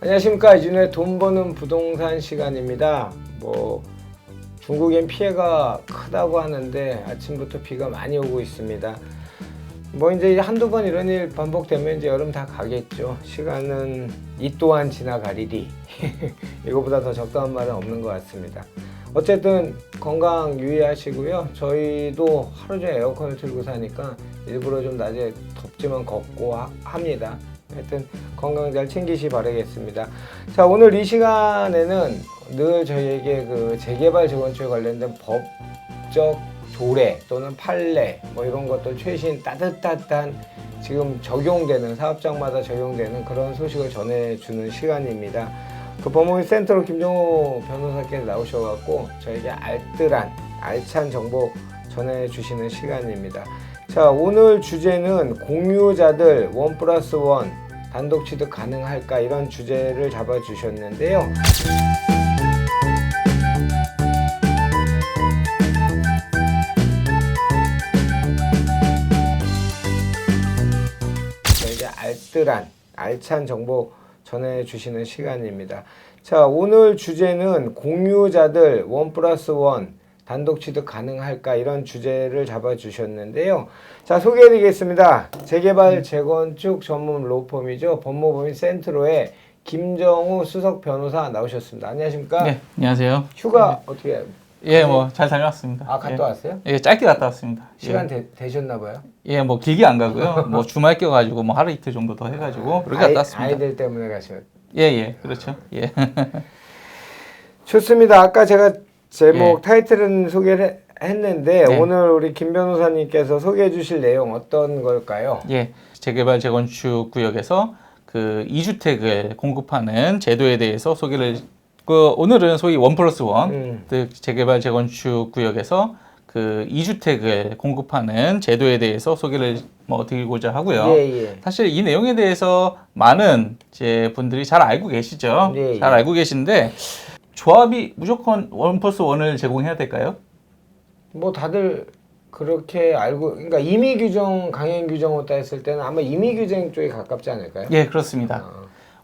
안녕하십니까. 이준호의 돈 버는 부동산 시간입니다. 중국엔 피해가 크다고 하는데 아침부터 비가 많이 오고 있습니다. 이제 한두 번 이런 일 반복되면 이제 여름 다 가겠죠. 시간은 이 또한 지나가리리. 이거보다 더 적당한 말은 없는 것 같습니다. 어쨌든 건강 유의하시고요. 저희도 하루 종일 에어컨을 틀고 사니까 일부러 좀 낮에 덥지만 걷고 합니다. 하여튼 건강 잘 챙기시 바라겠습니다. 자, 오늘 이 시간에는 늘 저희에게 그 재개발 재건축에 관련된 법적 조례 또는 판례 이런 것들 최신 따뜻한 지금 적용되는 사업장마다 적용되는 그런 소식을 전해주는 시간입니다. 그 법무부 센터로 김정호 변호사께서 나오셔갖고 저에게 알찬 정보 전해주시는 시간입니다. 자, 오늘 주제는 공유자들 1+1 단독 취득 가능할까 이런 주제를 잡아주셨는데요. 저에게 알찬 정보 전해주시는 시간입니다. 자, 오늘 주제는 공유자들 1+1 단독 취득 가능할까 이런 주제를 잡아주셨는데요. 자, 소개해드리겠습니다. 재개발 재건축 전문 로펌이죠. 법무법인 센트로의 김정호 수석 변호사 나오셨습니다. 안녕하십니까? 네, 안녕하세요. 휴가 어떻게 해요? 예, 잘 다녀왔습니다. 아, 갔다 왔어요? 예, 짧게 갔다 왔습니다. 시간 되셨나 봐요? 예, 길게 안 가고요. 주말 껴가지고 하루 이틀 정도 더 해가지고 그렇게 갔다 왔습니다. 아이들 때문에 가시면. 예, 그렇죠. 예. 좋습니다. 아까 제가 제목 타이틀은 소개를 했는데 오늘 우리 김 변호사님께서 소개해 주실 내용 어떤 걸까요? 예, 재개발 재건축 구역에서 그 2주택을 공급하는 제도에 대해서 소개를 오늘은 소위 1+1 즉 재개발 재건축 구역에서 그 2주택을 공급하는 제도에 대해서 소개를 드리고자 하고요. 사실 이 내용에 대해서 많은 분들이 잘 알고 계시죠. 잘 알고 계신데 조합이 무조건 1+1을 제공해야 될까요? 다들 그렇게 알고, 그러니까 임의 규정, 강행 규정으로 따졌을 때는 아마 임의 규정 쪽에 가깝지 않을까요? 예, 그렇습니다.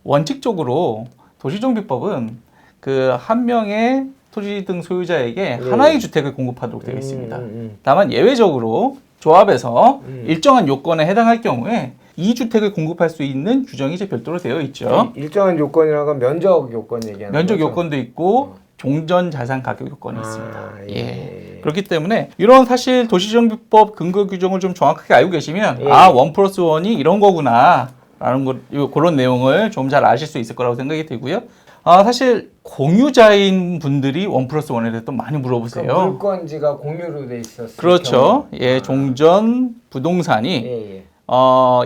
원칙적으로 도시정비법은 그 한 명의 토지 등 소유자에게 하나의 주택을 공급하도록 되어 있습니다. 다만 예외적으로 조합에서 일정한 요건에 해당할 경우에 2주택을 공급할 수 있는 규정이 이제 별도로 되어 있죠. 일정한 요건이라는 건 면적 요건 얘기하는 면적 거죠? 요건도 있고 종전 자산 가격 요건이 있습니다. 그렇기 때문에 이런 사실 도시정비법 근거 규정을 좀 정확하게 알고 계시면 1+1이 이런 거구나 라는 그런 내용을 좀 잘 아실 수 있을 거라고 생각이 들고요. 사실 공유자인 분들이 1+1에 대해 또 많이 물어보세요. 그러니까 물건지가 공유로 돼 있었을 그렇죠. 경우. 종전 부동산이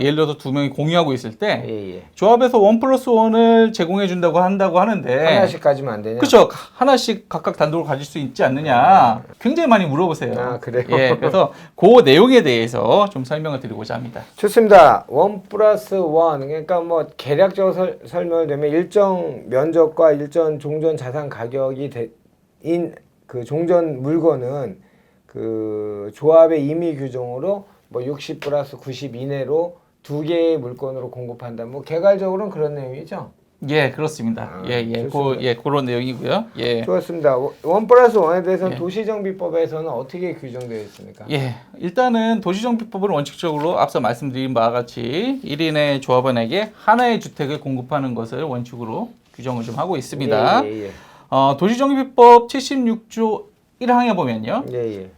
예를 들어서 두 명이 공유하고 있을 때 조합에서 1+1을 제공해 준다고 하는데 하나씩 가지면 안 되냐? 그렇죠. 하나씩 각각 단독으로 가질 수 있지 않느냐 굉장히 많이 물어보세요. 그래요? 예, 그래서 그 내용에 대해서 좀 설명을 드리고자 합니다. 좋습니다. 1+1 그러니까 계략적으로 설명을 드리면 일정 면적과 일정 종전 자산 가격이 그 종전 물건은 그 조합의 임의 규정으로 60+90 이내로 두 개의 물건으로 공급한다. 개괄적으로는 그런 내용이죠? 예, 그렇습니다. 그런 내용이고요. 좋았습니다. 1+1에 대해서는 도시정비법에서는 어떻게 규정되어 있습니까? 일단은 도시정비법은 원칙적으로 앞서 말씀드린 바와 같이 1인의 조합원에게 하나의 주택을 공급하는 것을 원칙으로 규정을 좀 하고 있습니다. 도시정비법 76조 1항에 보면요.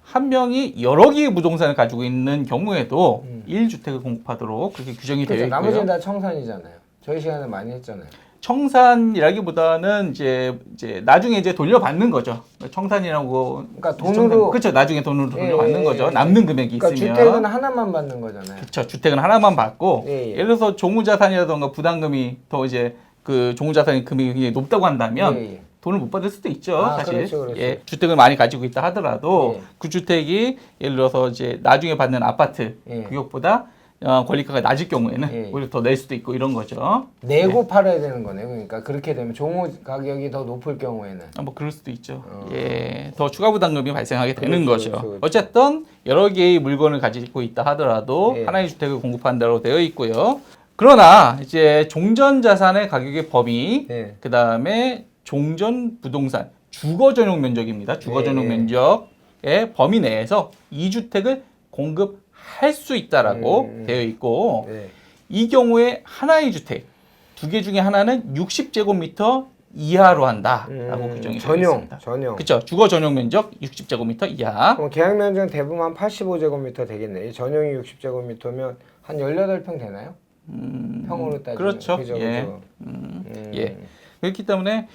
한 명이 여러 개의 부동산을 가지고 있는 경우에도 1주택을 공급하도록 그렇게 규정이 되어 있고요. 나머지는 다 청산이잖아요. 저희 시간에 많이 했잖아요. 청산이라기보다는 이제 나중에 돌려받는 거죠. 청산이라고 그러니까 돈으로 그렇죠. 나중에 돈으로 돌려받는 거죠. 남는 금액이 있으면. 주택은 하나만 받는 거잖아요. 그렇죠. 주택은 하나만 받고 예를 들어서 종우자산이라던가 부담금이 더 이제 그 종우자산의 금액이 굉장히 높다고 한다면 돈을 못 받을 수도 있죠. 사실. 그렇죠. 주택을 많이 가지고 있다 하더라도 그 주택이 예를 들어서 이제 나중에 받는 아파트 구역보다 권리가가 낮을 경우에는 오히려 더 낼 수도 있고 이런 거죠. 내고 팔아야 되는 거네요. 그러니까 그렇게 되면 종호 가격이 더 높을 경우에는 그럴 수도 있죠. 더 추가 부담금이 발생하게 되는 거죠. 어쨌든 여러 개의 물건을 가지고 있다 하더라도 하나의 주택을 공급한다고 되어 있고요. 그러나 이제 종전 자산의 가격의 범위, 예. 그 다음에 종전 부동산 주거 전용 면적입니다. 주거 전용 예. 면적의 범위 내에서 2주택을 공급할 수 있다라고 되어 있고, 네. 이 경우에 하나의 주택, 두 개 중에 하나는 60제곱미터 이하로 한다라고 규정이 되어 있습니다. 전용. 그렇죠. 주거 전용 면적 60제곱미터 이하. 그럼 계약 면적은 대부분 한 85제곱미터 되겠네. 이 전용이 60제곱미터면 한 18평 되나요? 평으로 따지면. 그렇죠. 그죠, 예. 그죠. 예. 그렇기 때문에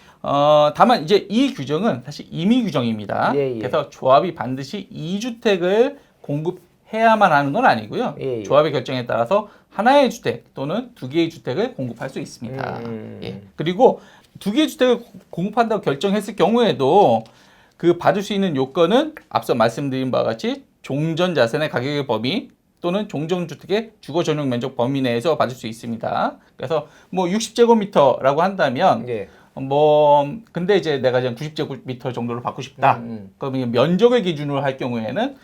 다만 이제 이 규정은 사실 임의 규정입니다. 예, 예. 그래서 조합이 반드시 2주택을 공급해야만 하는 건 아니고요. 예, 예. 조합의 결정에 따라서 하나의 주택 또는 두 개의 주택을 공급할 수 있습니다. 예. 그리고 두 개의 주택을 공급한다고 결정했을 경우에도 그 받을 수 있는 요건은 앞서 말씀드린 바와 같이 종전 자산의 가격의 범위 또는 종전주택의 주거 전용 면적 범위 내에서 받을 수 있습니다. 그래서 뭐 60제곱미터라고 한다면 예. 근데 이제 내가 지금 90제곱미터 정도를 받고 싶다. 그러면 면적을 기준으로 할 경우에는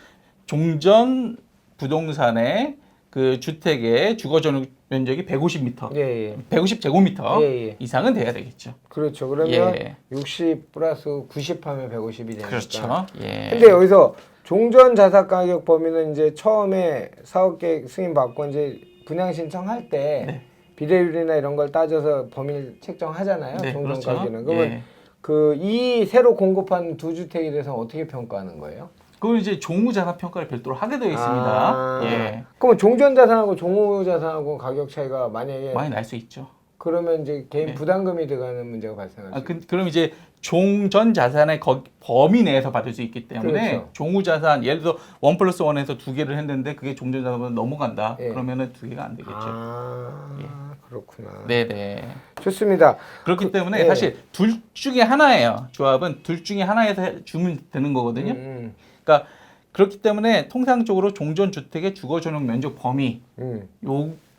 종전 부동산의 그 주택의 주거 전용 면적이 150m, 예, 예. 150제곱미터 예, 예. 이상은 돼야 되겠죠. 그렇죠. 그러면 예. 60 플러스 90 하면 150이 되니까. 그렇죠. 예. 근데 여기서 종전 자산 가격 범위는 이제 처음에 사업 계획 승인 받고 이제 분양 신청할 때 네. 비례율이나 이런 걸 따져서 범위를 책정하잖아요. 네, 종전 그렇죠. 가격은. 그러면 예. 그 이 새로 공급한 두 주택에 대해서 어떻게 평가하는 거예요? 그건 이제 종후자산 평가를 별도로 하게 되어 있습니다. 아, 예. 그럼 종전 자산하고 종후 자산하고 가격 차이가 만약에 많이 날 수 있죠. 그러면 이제 개인 네. 부담금이 들어가는 문제가 발생하죠. 그럼 이제 종전 자산의 범위 내에서 받을 수 있기 때문에 그렇죠. 종후 자산 예를 들어 1+1에서 두 개를 했는데 그게 종전 자산으로 넘어간다. 예. 그러면은 두 개가 안 되겠죠. 그렇구나. 네네. 좋습니다. 그렇기 때문에 예. 사실 둘 중에 하나예요. 조합은 둘 중에 하나에서 주면 되는 거거든요. 그러니까 그렇기 때문에 통상적으로 종전 주택의 주거 전용 면적 범위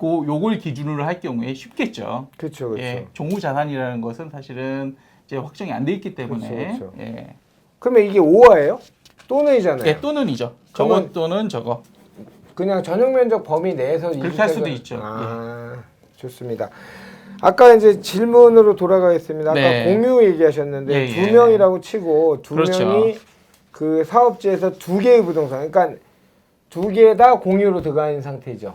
요걸 기준으로 할 경우에 쉽겠죠. 그렇죠, 그렇죠. 예, 종후 자산이라는 것은 사실은 이제 확정이 안 돼 있기 때문에 그렇죠. 예. 그러면 이게 5화예요? 또는이잖아요. 예, 또는이죠. 저거 또는 저거. 그냥 전용 면적 범위 내에서 그렇게 이 할 주택을- 수도 있죠. 좋습니다. 아까 이제 질문으로 돌아가겠습니다. 아까 네. 공유 얘기하셨는데 예, 두 예. 명이라고 치고 두 그렇죠. 명이 그 사업지에서 두 개의 부동산, 그러니까 두 개 다 공유로 들어가는 상태죠.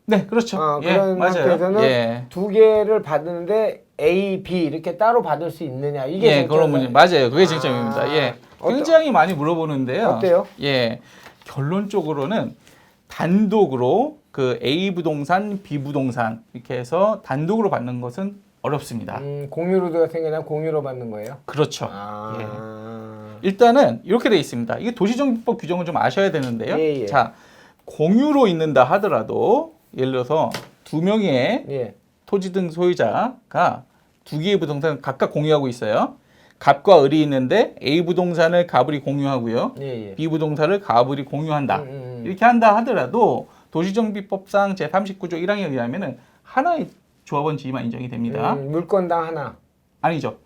네, 그렇죠. 예, 그런 맞아요. 상태에서는 예. 두 개를 받는데 A, B 이렇게 따로 받을 수 있느냐 이게 예, 그런 문제 맞아요. 그게 쟁점입니다. 예. 어떠- 굉장히 많이 물어보는데요. 어때요? 예. 결론적으로는 단독으로 그 A 부동산, B 부동산 이렇게 해서 단독으로 받는 것은 어렵습니다. 공유로 들어가면 공유로 받는 거예요? 그렇죠. 아. 일단은 이렇게 돼 있습니다. 이게 도시정비법 규정을 좀 아셔야 되는데요. 예, 예. 자, 공유로 있는다 하더라도 예를 들어서 두 명의 예. 토지 등 소유자가 두 개의 부동산을 각각 공유하고 있어요. 갑과 을이 있는데 A 부동산을 갑을이 공유하고요. 예, 예. B 부동산을 갑을이 공유한다. 음. 이렇게 한다 하더라도 도시정비법상 제39조 1항에 의하면은 하나의 조합원 지위만 인정이 됩니다. 물건당 하나. 아니죠.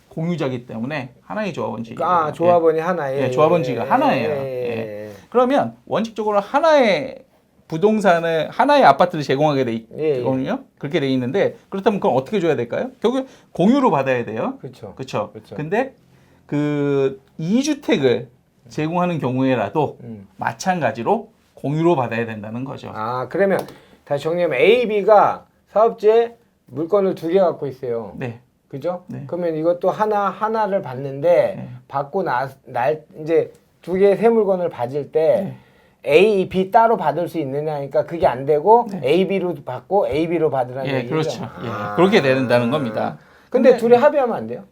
공유자기 때문에 하나의 조합원 지위. 조합원이 하나에. 예, 조합원 지위가 하나예요. 예. 그러면 원칙적으로 하나의 부동산을 하나의 아파트를 제공하게 돼 예. 있거든요. 그렇게 돼 있는데 그렇다면 그건 어떻게 줘야 될까요? 결국 공유로 받아야 돼요. 그렇죠. 그렇죠. 그렇죠. 근데 그 2주택을 제공하는 경우에라도 마찬가지로 공유로 받아야 된다는 거죠. 그러면 다시 정리하면 A, B가 사업지에 물건을 두 개 갖고 있어요. 네. 그죠? 네. 그러면 이것도 하나를 받는데 받고 이제 두 개의 새 물건을 받을 때 A, B 따로 받을 수 있느냐니까 그게 안 되고 A, B로 받고 A, B로 받으라는 예, 얘기죠. 그렇죠. 예, 그렇게 된다는 겁니다. 근데 둘이 합의하면 안 돼요?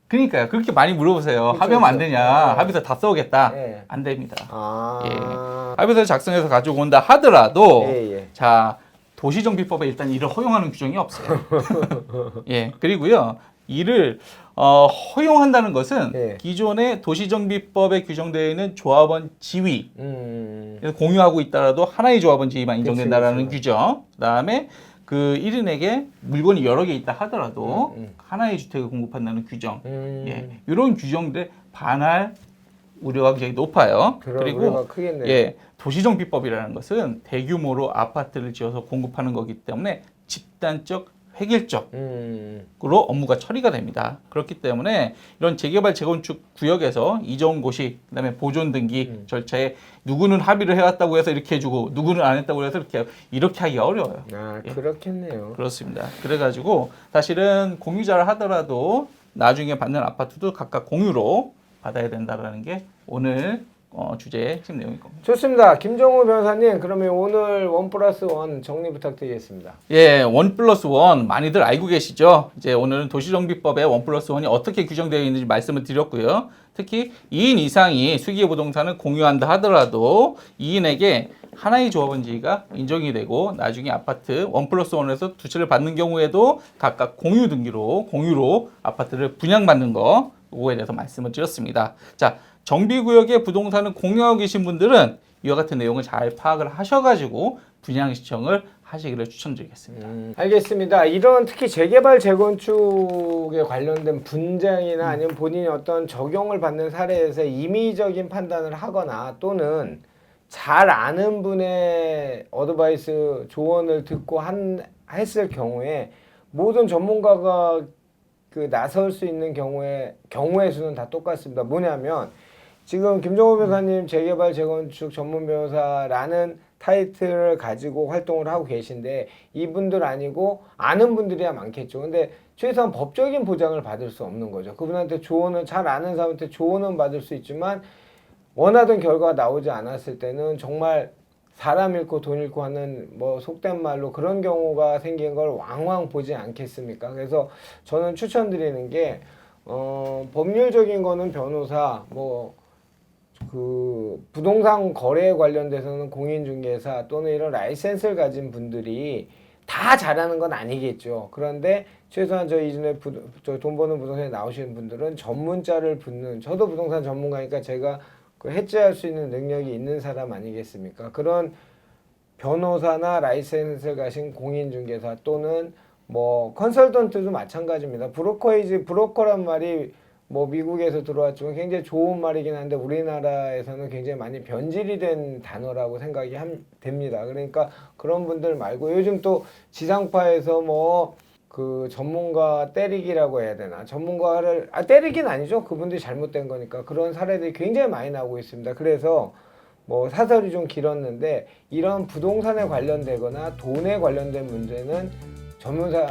그러니까요. 그렇게 많이 물어보세요. 그렇죠, 합의하면 안 그렇죠. 되냐? 합의서 다 써오겠다. 예. 안 됩니다. 예. 아. 합의서를 작성해서 가지고 온다 하더라도 예. 자 도시정비법에 일단 이를 허용하는 규정이 없어요. 예. 그리고요 이를 허용한다는 것은 예. 기존의 도시정비법에 규정되어 있는 조합원 지위 그래서 공유하고 있더라도 하나의 조합원 지위만 인정된다라는 그치. 규정. 그다음에 그 1인에게 물건이 여러 개 있다 하더라도 하나의 주택을 공급한다는 규정. 예. 이런 규정들에 반할 우려가 굉장히 높아요. 그리고 우려가 크겠네요. 예, 도시정비법이라는 것은 대규모로 아파트를 지어서 공급하는 거기 때문에 집단적 획일적 음. 으로 업무가 처리가 됩니다. 그렇기 때문에 이런 재개발 재건축 구역에서 이전 고시, 그다음에 보존 등기 절차에 누구는 합의를 해왔다고 해서 이렇게 해주고 누구는 안 했다고 해서 이렇게 하기 어려워요. 아, 예. 그렇겠네요. 그렇습니다. 그래가지고 사실은 공유자를 하더라도 나중에 받는 아파트도 각각 공유로 받아야 된다라는 게 오늘 주제의 핵심 내용일 겁니다. 좋습니다. 김정우 변호사님, 그러면 오늘 1+1 정리 부탁드리겠습니다. 예, 1+1 많이들 알고 계시죠? 이제 오늘은 도시정비법에 1+1이 어떻게 규정되어 있는지 말씀을 드렸고요. 특히 2인 이상이 수기의 부동산을 공유한다 하더라도 2인에게 하나의 조합원지위가 인정이 되고 나중에 아파트 1+1에서 두 채를 받는 경우에도 각각 공유로 아파트를 분양받는 거, 그거에 대해서 말씀을 드렸습니다. 자, 정비구역의 부동산을 공유하고 계신 분들은 이와 같은 내용을 잘 파악을 하셔가지고 분양 신청을 하시기를 추천드리겠습니다. 알겠습니다. 이런 특히 재개발 재건축에 관련된 분쟁이나 아니면 본인이 어떤 적용을 받는 사례에서 임의적인 판단을 하거나 또는 잘 아는 분의 어드바이스 조언을 듣고 했을 경우에 모든 전문가가 나설 수 있는 경우의 수는 다 똑같습니다. 뭐냐면 지금 김정우 변호사님 재개발 재건축 전문 변호사라는 타이틀을 가지고 활동을 하고 계신데 이분들 아니고 아는 분들이야 많겠죠. 근데 최소한 법적인 보장을 받을 수 없는 거죠. 그분한테 조언을 잘 아는 사람한테 조언은 받을 수 있지만 원하던 결과가 나오지 않았을 때는 정말 사람 잃고 돈 잃고 하는 속된 말로 그런 경우가 생긴 걸 왕왕 보지 않겠습니까? 그래서 저는 추천드리는 게 법률적인 거는 변호사 부동산 거래에 관련돼서는 공인중개사 또는 이런 라이센스를 가진 분들이 다 잘하는 건 아니겠죠. 그런데 최소한 저 이전에 돈 버는 부동산에 나오시는 분들은 전문자를 붙는, 저도 부동산 전문가니까 제가 해지할 수 있는 능력이 있는 사람 아니겠습니까? 그런 변호사나 라이센스를 가신 공인중개사 또는 컨설턴트도 마찬가지입니다. 브로커란 말이 미국에서 들어왔지만 굉장히 좋은 말이긴 한데 우리나라에서는 굉장히 많이 변질이 된 단어라고 생각이 됩니다. 그러니까 그런 분들 말고 요즘 또 지상파에서 전문가 때리기라고 해야 되나, 전문가를 때리긴 아니죠. 그분들이 잘못된 거니까. 그런 사례들이 굉장히 많이 나오고 있습니다. 그래서 사설이 좀 길었는데 이런 부동산에 관련되거나 돈에 관련된 문제는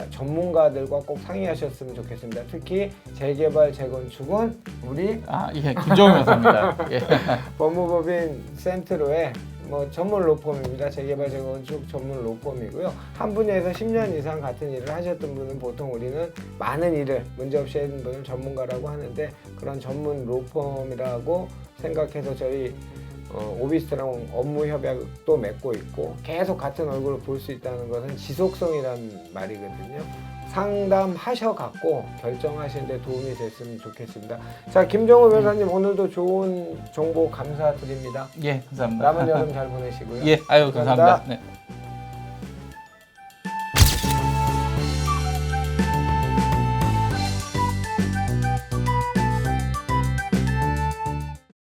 전문가들과 꼭 상의하셨으면 좋겠습니다. 특히 재개발 재건축은 우리 예, 김정우 변호사입니다. 예. 법무법인 센트로의 전문 로펌입니다. 재개발 재건축 전문 로펌이고요. 한 분야에서 10년 이상 같은 일을 하셨던 분은 보통 우리는 많은 일을 문제없이 하는 분을 전문가라고 하는데 그런 전문 로펌이라고 생각해서 저희 오비스트랑 업무 협약도 맺고 있고 계속 같은 얼굴을 볼 수 있다는 것은 지속성이라는 말이거든요. 상담하셔갖고 결정하시는데 도움이 됐으면 좋겠습니다. 자, 김정우 변호사님 오늘도 좋은 정보 감사드립니다. 예, 감사합니다. 남은 여름 잘 보내시고요. 예, 아유, 감사합니다. 네.